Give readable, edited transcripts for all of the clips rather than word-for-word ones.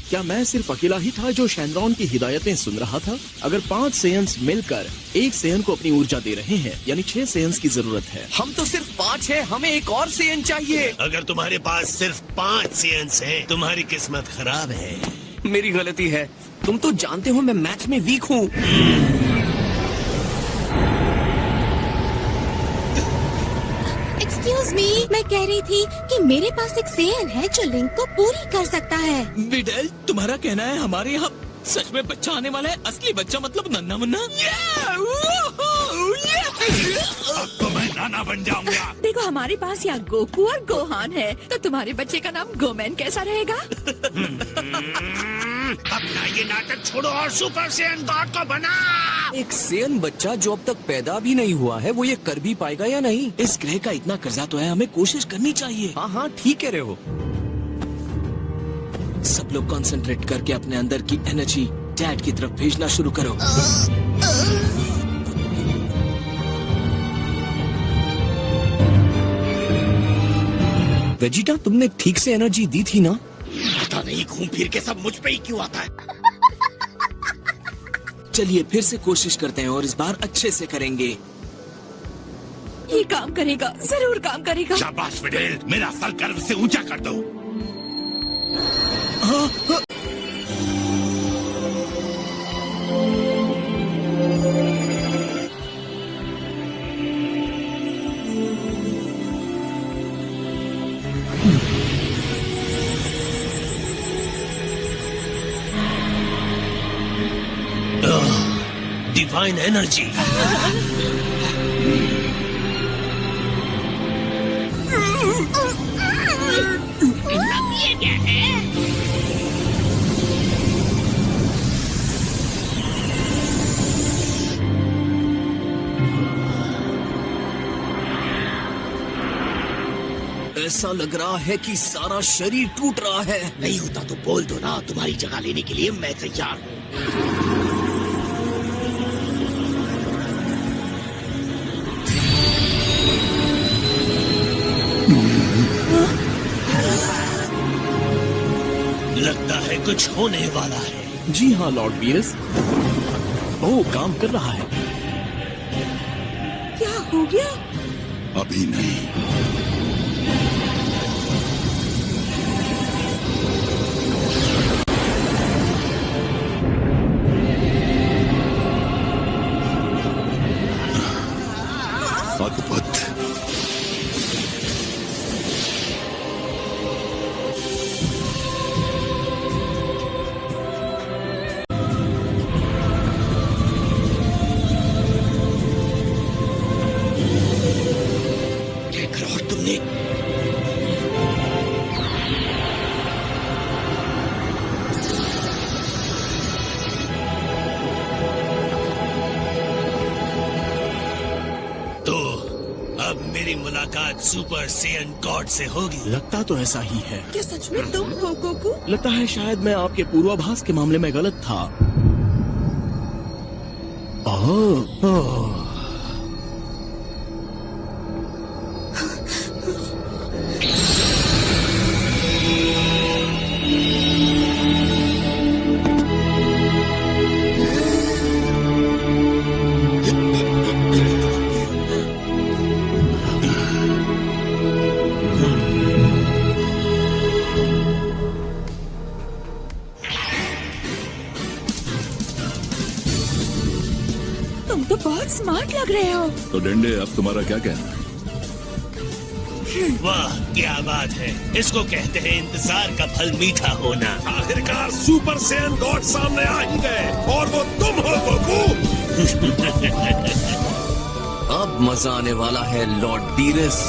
क्या मैं सिर्फ अकेला ही था जो शैनरॉन की हिदायतें सुन रहा था? अगर 5 सेयन्स मिलकर एक सेयन को अपनी ऊर्जा दे रहे हैं, यानी 6 सेयन्स की जरूरत है। हम तो सिर्फ 5 हैं, हमें एक और सेयन चाहिए। अगर तुम्हारे पास सिर्फ 5 सेयन्स हैं, तुम्हारी किस्मत खराब है। मेरी गलती है। तुम तो जानते हो मैं मैच में वीक हूँ। एक्सक्यूज मी, मैं कह रही थी कि मेरे पास एक सेयन है जो लिंक को पूरी कर सकता है। विडेल, तुम्हारा कहना है हमारे यहाँ सच में बच्चा आने वाला है? असली बच्चा मतलब नन्ना मुन्ना? अब तो मैं नाना बन जाऊंगा। देखो हमारे पास यहाँ गोकू और गोहान है, तो तुम्हारे बच्चे का नाम गोमैन कैसा रहेगा? अपना ये नाटक छोड़ो और सुपर सेयन गॉड को बना। एक सेयन बच्चा जो अब तक पैदा भी नहीं हुआ है, वो ये कर भी पाएगा या नहीं? इस ग्रह का इतना कर्जा तो है, हमें कोशिश करनी चाहिए। हाँ, ठीक कह रहे हो। सब लोग कंसंट्रेट करके अपने अंदर की एनर्जी डैड की तरफ भेजना शुरू करो। वेजिटा, तुमने ठीक से एनर्जी दी थी ना? पता नहीं घूम फिर के सब मुझ पे ही क्यों आता है। चलिए फिर से कोशिश करते हैं और इस बार अच्छे से करेंगे। ये काम करेगा, जरूर काम करेगा। शाबाश विडेल, मेरा सर गर्व से ऊंचा कर दो। Divine energy. ये क्या है? ऐसा लग रहा है कि सारा शरीर टूट रहा है। नहीं होता तो बोल दो ना, तुम्हारी जगह लेने के लिए मैं तैयार हूँ। लगता है कुछ होने वाला है। जी हाँ लॉर्ड बीरस, वो काम कर रहा है। क्या हो गया? अभी नहीं। अद्भुत। मुलाकात सुपर सेयन गॉड से होगी। लगता तो ऐसा ही है। क्या सच में तुम हो गोकू? लगता है शायद मैं आपके पूर्वाभास के मामले में गलत था। ओह, तुम तो बहुत स्मार्ट लग रहे हो। तो डेंडे, अब तुम्हारा क्या कहना है? वाह क्या बात है, इसको कहते हैं इंतजार का फल मीठा होना। आखिरकार सुपर सेयन गॉड सामने आ ही गए और वो तुम हो गोकू। अब मजा आने वाला है लॉर्ड बीरस।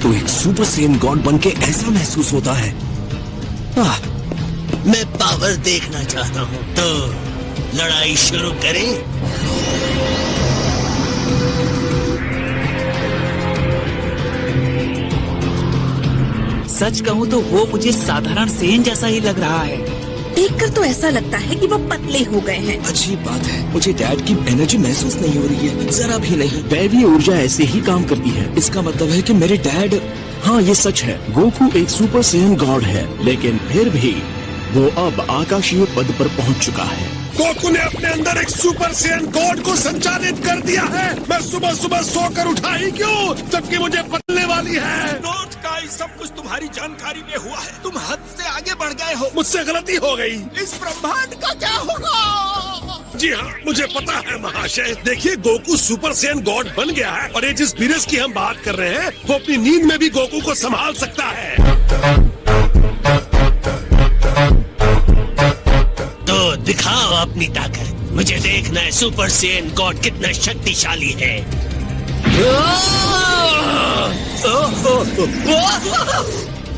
तो एक सुपर सेयन गॉड बनके ऐसा महसूस होता है। मैं पावर देखना चाहता हूँ, तो लड़ाई शुरू करें। सच कहूँ तो वो मुझे साधारण सेन जैसा ही लग रहा है। देखकर तो ऐसा लगता है कि वो पतले हो गए हैं। अजीब बात है, मुझे डैड की एनर्जी महसूस नहीं हो रही है, जरा भी नहीं। दैवीय ऊर्जा ऐसे ही काम करती है। इसका मतलब है कि मेरे डैड। हाँ, ये सच है। गोकू एक सुपर सेयन गॉड है, लेकिन फिर भी वो अब आकाशीय पद पर पहुंच चुका है। गोकू ने अपने अंदर एक सुपर सेयन गॉड को संचालित कर दिया है। मैं सुबह सुबह सोकर उठा ही क्यों, जबकि मुझे पतले वाली है। नोट का ये सब कुछ तुम्हारी जानकारी में हुआ है। तुम हद से आगे बढ़ गए हो। मुझसे गलती हो गई। इस ब्रह्मांड का क्या होगा? जी हाँ, मुझे पता है महाशय। देखिए, गोकू सुपर सेयन गॉड बन गया है और ये जिस वीरस की हम बात कर रहे हैं वो अपनी नींद में भी गोकू को संभाल सकता है। तो दिखाओ अपनी ताकत। मुझे देखना है सुपर सेयन गॉड कितना शक्तिशाली है।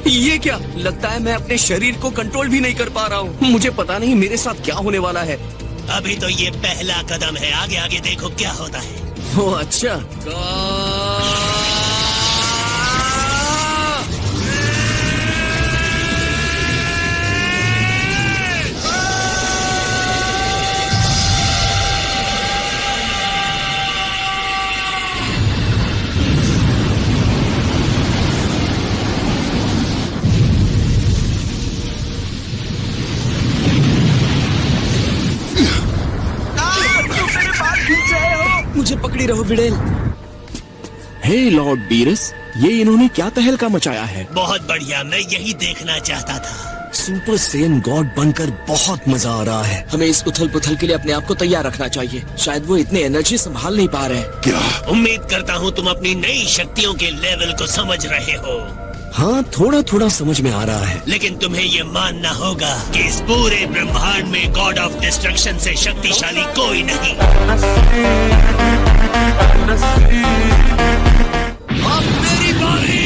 ये क्या? लगता है मैं अपने शरीर को कंट्रोल भी नहीं कर पा रहा हूँ। मुझे पता नहीं मेरे साथ क्या होने वाला है। अभी तो ये पहला कदम है, आगे आगे देखो क्या होता है। ओह अच्छा। मुझे पकड़ी रहो विडेल। हे लॉर्ड बीरस, ये इन्होंने क्या तहलका मचाया है? बहुत बढ़िया, मैं यही देखना चाहता था। सुपर सेयन गॉड बनकर बहुत मजा आ रहा है। हमें इस उथल पुथल के लिए अपने आप को तैयार रखना चाहिए। शायद वो इतने एनर्जी संभाल नहीं पा रहे। क्या? उम्मीद करता हूँ तुम अपनी नई शक्तियों के लेवल को समझ रहे हो। हाँ, थोड़ा थोड़ा समझ में आ रहा है। लेकिन तुम्हें ये मानना होगा कि इस पूरे ब्रह्मांड में गॉड ऑफ डिस्ट्रक्शन से शक्तिशाली कोई नहीं। अब मेरी बारी।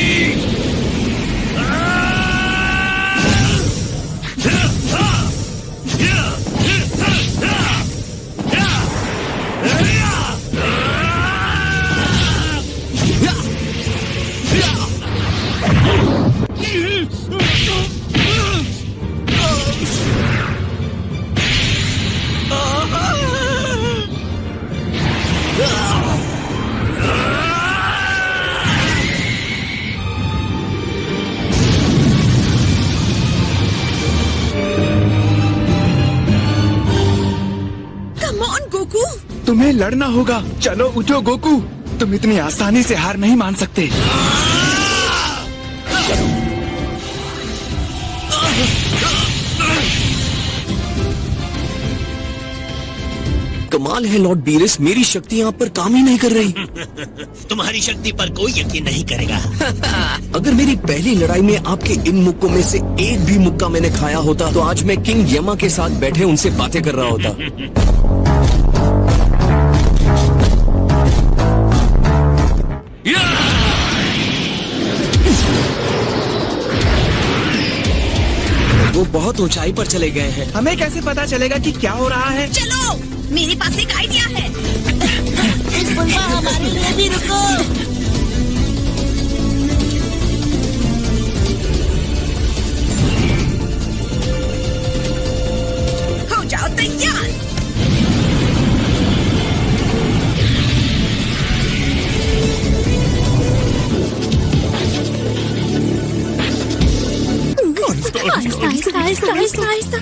तुम्हें लड़ना होगा। चलो उठो गोकू, तुम इतनी आसानी से हार नहीं मान सकते। कमाल है लॉर्ड बीरस, मेरी शक्ति यहाँ पर काम ही नहीं कर रही। तुम्हारी शक्ति पर कोई यकीन नहीं करेगा। अगर मेरी पहली लड़ाई में आपके इन मुक्कों में से एक भी मुक्का मैंने खाया होता तो आज मैं किंग यमा के साथ बैठे उनसे बातें कर रहा होता। वो बहुत ऊंचाई पर चले गए हैं। हमें कैसे पता चलेगा कि क्या हो रहा है? चलो, मेरे पास एक आइडिया है। इस बुलबा हमारे लिए भी रुको। हो जाओ तैयार। आहिस्ता।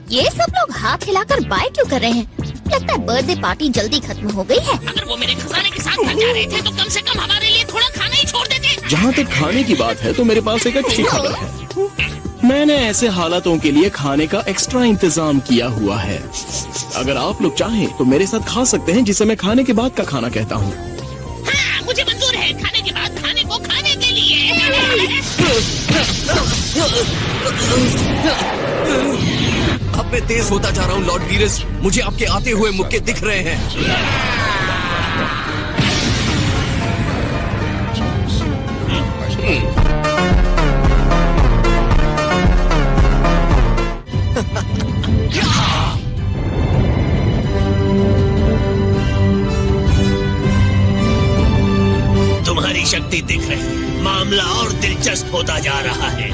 ये सब लोग हाथ हिलाकर बाय क्यों कर रहे हैं? लगता है बर्थडे पार्टी जल्दी खत्म हो गई है। अगर वो मेरे खजाने के साथ घर जा रहे थे तो कम से कम हमारे लिए थोड़ा खाना ही छोड़ देते। जहाँ तक खाने की बात है तो मेरे पास एक अच्छी खबर है। मैंने ऐसे हालातों के लिए खाने का एक्स्ट्रा इंतजाम किया हुआ है। अगर आप लोग चाहें तो मेरे साथ खा सकते हैं, जिसे मैं खाने के बाद का खाना कहता हूँ। हाँ, मुझे मंजूर है। खाने के बाद खाने को खाने के लिए। अब मैं तेज होता जा रहा हूँ लॉर्ड बीरस, मुझे आपके आते हुए मुक्के दिख रहे हैं। तुम्हारी शक्ति दिख रही है, मामला और दिलचस्प होता जा रहा है।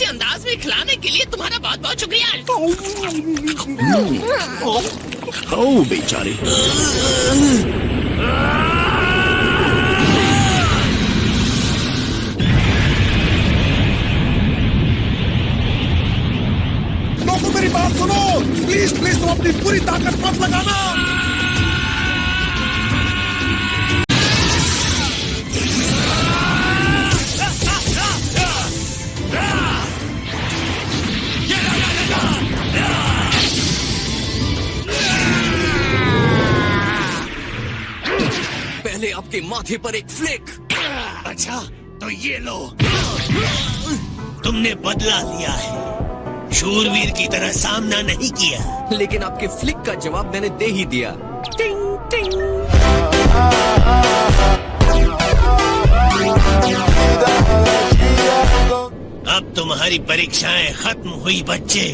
अंदाज में खिलाने के लिए तुम्हारा बहुत बहुत शुक्रिया। ओ बेचारे। गोकू मेरी बात सुनो, प्लीज प्लीज तुम अपनी पूरी ताकत मत लगाना। पहले आपके माथे पर एक फ्लिक। अच्छा तो ये लो, तुमने बदला लिया है, शूरवीर की तरह सामना नहीं किया। लेकिन आपके फ्लिक का जवाब मैंने दे ही दिया। टिंग टिंग। अब तुम्हारी परीक्षाएं खत्म हुई बच्चे।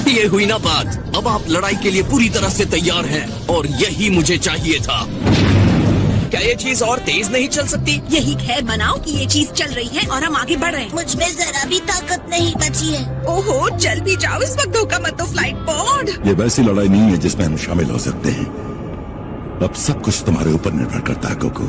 ये हुई ना बात। अब आप लड़ाई के लिए पूरी तरह से तैयार हैं और यही मुझे चाहिए था। क्या ये चीज और तेज नहीं चल सकती? यही खैर मनाओ कि ये चीज चल रही है और हम आगे बढ़ रहे हैं। मुझ में जरा भी ताकत नहीं बची है। ओहो, चल भी जाओ, इस वक्त धोखा मत दो फ्लाइट पॉड। ये वैसी लड़ाई नहीं है जिसमें हम शामिल हो सकते हैं। अब सब कुछ तुम्हारे ऊपर निर्भर करता है गोकू।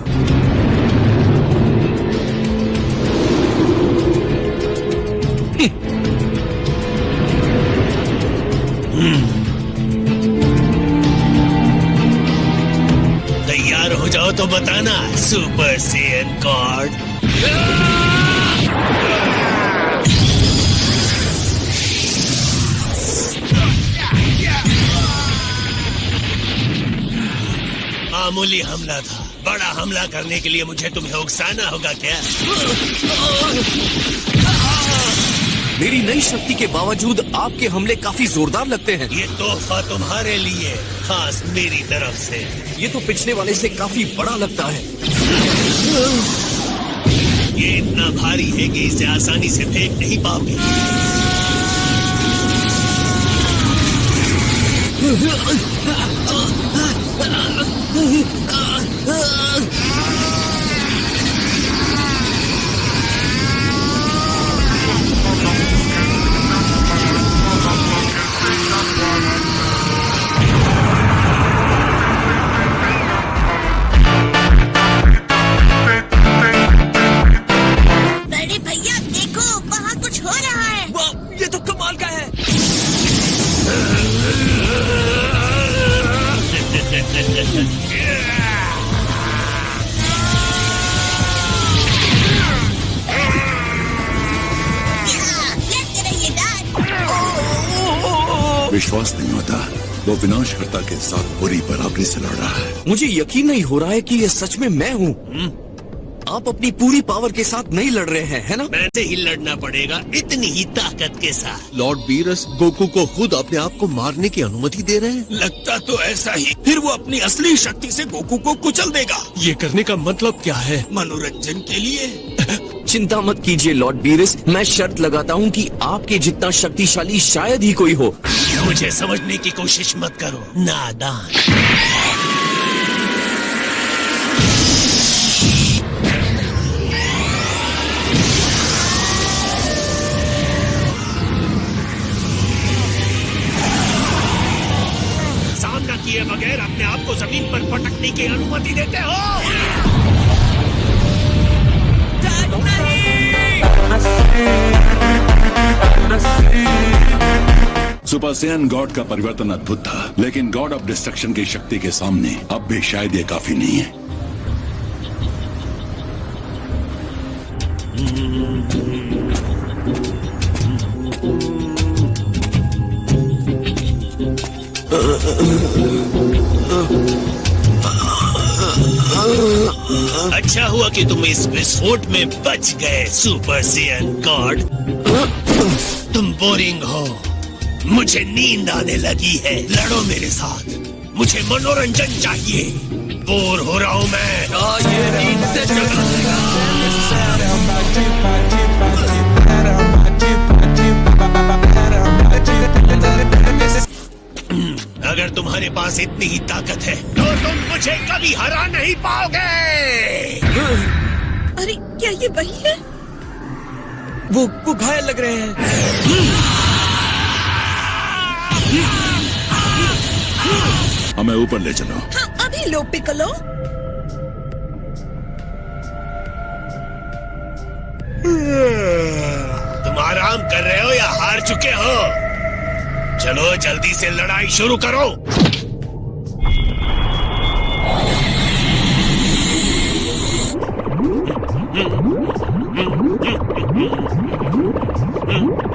तैयार हो जाओ तो बताना सुपर सैयन गॉड। मामूली हमला था, बड़ा हमला करने के लिए मुझे तुम्हें उकसाना होगा क्या? मेरी नई शक्ति के बावजूद आपके हमले काफी जोरदार लगते हैं। ये तोहफा तुम्हारे लिए, खास मेरी तरफ से। ये तो पिछले वाले से काफी बड़ा लगता है। ये इतना भारी है कि इसे आसानी से फेंक नहीं पाओगे। बड़े भैया देखो, वहाँ कुछ हो रहा है। वाह, ये तो कमाल का है। लेते रहिए डैड। विश्वास नहीं होता, वो विनाशकर्ता के साथ पूरी बराबरी से लड़ रहा है। मुझे यकीन नहीं हो रहा है कि ये सच में मैं हूँ। आप अपनी पूरी पावर के साथ नहीं लड़ रहे हैं, है ना? वैसे ही लड़ना पड़ेगा, इतनी ही ताकत के साथ। लॉर्ड बीरस गोकू को खुद अपने आप को मारने की अनुमति दे रहे हैं। लगता तो ऐसा ही। फिर वो अपनी असली शक्ति से गोकू को कुचल देगा। ये करने का मतलब क्या है? मनोरंजन के लिए? चिंता मत कीजिए लॉर्ड बीरस, मैं शर्त लगाता हूँ कि आपके जितना शक्तिशाली शायद ही कोई हो। मुझे समझने की कोशिश मत करो, नादान। सामना किए बगैर अपने आप को जमीन पर पटकने की अनुमति देते हो? सुपर सैयन गॉड का परिवर्तन अद्भुत था, लेकिन गॉड ऑफ डिस्ट्रक्शन की शक्ति के सामने अब भी शायद ये काफी नहीं है। अच्छा हुआ कि तुम इस विस्फोट में बच गए सुपर सैयन गॉड। तुम बोरिंग हो, मुझे नींद आने लगी है। लड़ो मेरे साथ, मुझे मनोरंजन चाहिए। बोर हो रहा हूँ मैं। ये नींद से जगा अगर तुम्हारे पास इतनी ही ताकत है तो तुम मुझे कभी हरा नहीं पाओगे। अरे क्या ये वही है? वो घायल लग रहे हैं। हमें ऊपर ले चलो। हाँ, अभी लो पिकोलो। तुम आराम कर रहे हो या हार चुके हो? चलो जल्दी से लड़ाई शुरू करो।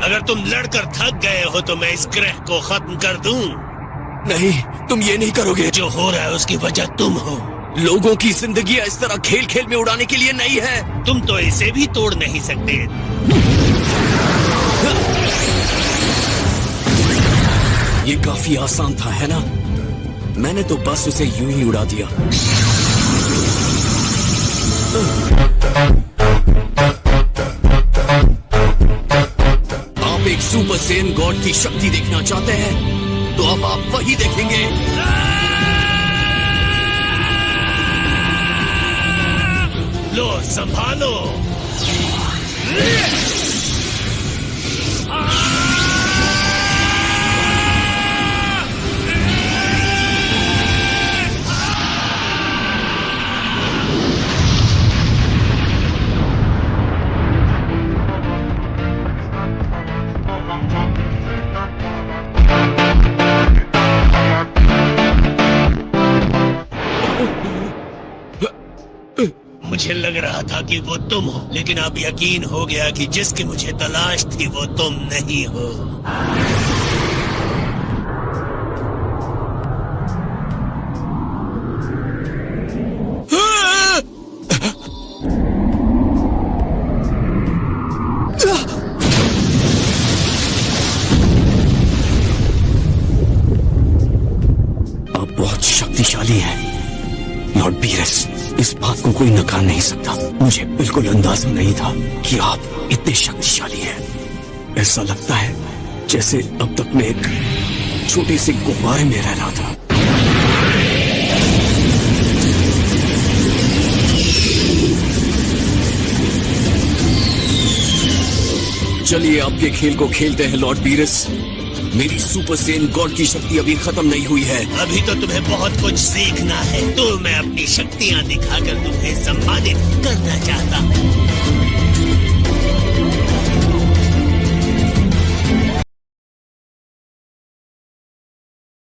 अगर तुम लड़कर थक गए हो तो मैं इस ग्रह को खत्म कर दूं। नहीं, तुम ये नहीं करोगे। जो हो रहा है उसकी वजह तुम हो। लोगों की जिंदगी इस तरह खेल खेल में उड़ाने के लिए नहीं है। तुम तो इसे भी तोड़ नहीं सकते। ये काफी आसान था, है ना? मैंने तो बस उसे यूं ही उड़ा दिया। आप एक सुपर सेन गॉड की शक्ति देखना चाहते हैं तो अब आप वही देखेंगे। लो संभालो। मुझे लग रहा था कि वो तुम हो, लेकिन अब यकीन हो गया कि जिसकी मुझे तलाश थी वो तुम नहीं हो। आप बहुत शक्तिशाली हैं, लॉर्ड बीरस। इस बात को कोई नकार नहीं सकता। मुझे बिल्कुल अंदाजा नहीं था कि आप इतने शक्तिशाली हैं। ऐसा लगता है जैसे अब तक मैं एक छोटे से गुब्बारे में रह रहा था। चलिए आपके खेल को खेलते हैं लॉर्ड बीरस। मेरी सुपर सेन गॉड की शक्ति अभी खत्म नहीं हुई है। अभी तो तुम्हें बहुत कुछ सीखना है। तो मैं अपनी शक्तियाँ दिखाकर तुम्हें सम्मानित करना चाहता हूँ।